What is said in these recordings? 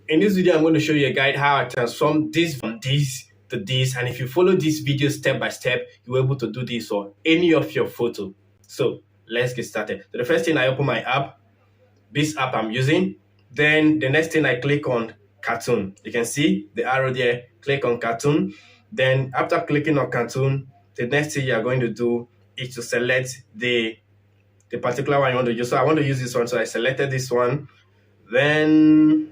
In this video, I'm going to show you a guide how I transform this from this to this. And if you follow this video step by step, you're able to do this for any of your photo. So let's get started. So the first thing, I open my app, this app I'm using. Then the next thing, I click on cartoon. You can see the arrow there, click on cartoon. Then after clicking on cartoon, the next thing you're going to do is to select the particular one you want to use. So I want to use this one. So I selected this one. Then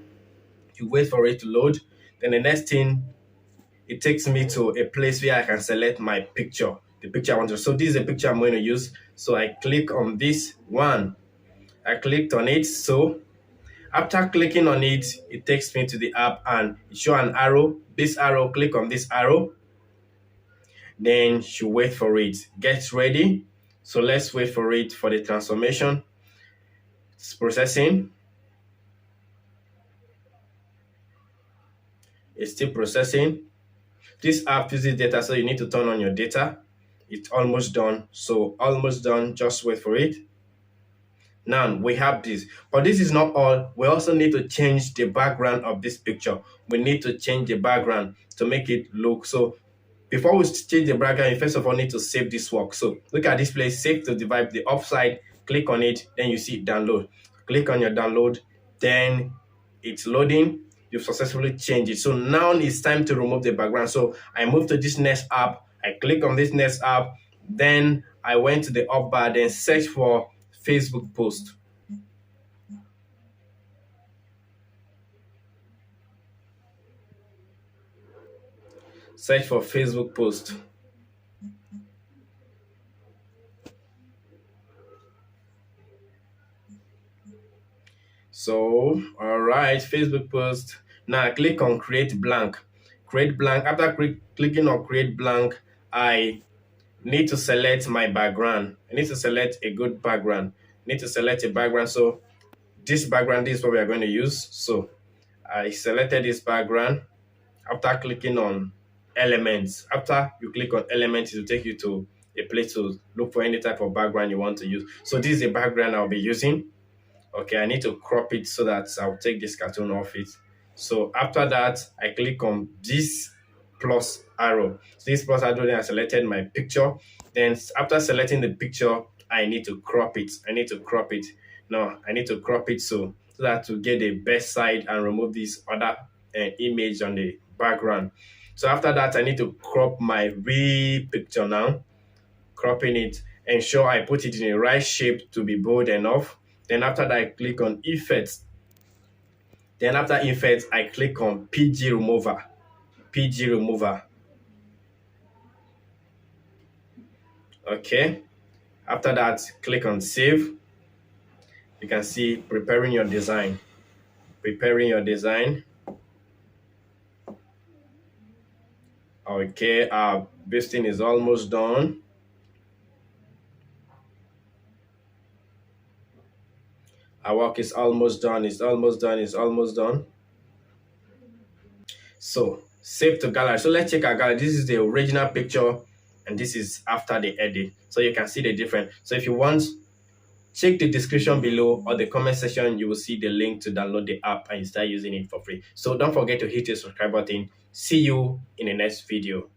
you wait for it to load. Then the next thing, it takes me to a place where I can select my picture, the picture I want to. So this is a picture I'm going to use. So I click on this one. I clicked on it. So after clicking on it, it takes me to the app and it shows an arrow. This arrow, click on this arrow. Then you wait for it. Get ready. So let's wait for it for the transformation. It's processing. It's still processing. This app uses data, so you need to turn on your data. It's almost done. So almost done. Just wait for it. Now we have this, but this is not all. We also need to change the background of this picture. We need to change the background to make it look. So before we change the background, you first of all need to save this work. So look at this place, save to device, the upside, click on it, then you see download. Click on your download, then it's loading. You've successfully changed it. So now it's time to remove the background. So I move to this next app. I click on this next app. Then I went to the up bar, then search for Facebook post. Search for Facebook post. So, all right, Facebook post. Now I click on create blank. Create blank. After clicking on create blank, I need to select my background. I need to select a good background. I need to select a background. So this background is what we are going to use. So I selected this background. After clicking on elements, after you click on elements, it will take you to a place to look for any type of background you want to use. So this is the background I'll be using. Okay, I need to crop it so that I'll take this cartoon off it. So after that, I click on this plus arrow. So this plus arrow, then I selected my picture. Then after selecting the picture, I need to crop it. I need to crop it. Now I need to crop it so that to get the best side and remove this other image on the background. So after that, I need to crop my real picture now. Cropping it, ensure I put it in the right shape to be bold enough. Then after that, I click on effects. Then after effects, I click on PG remover. PG remover. Okay. After that, click on save. You can see preparing your design. Preparing your design. Okay, our basting is almost done. Our work is almost done. It's almost done. It's almost done. So save to gallery. So let's check our gallery. This is the original picture, and this is after the edit. So you can see the difference. So if you want, check the description below or the comment section. You will see the link to download the app and start using it for free. So don't forget to hit the subscribe button. See you in the next video.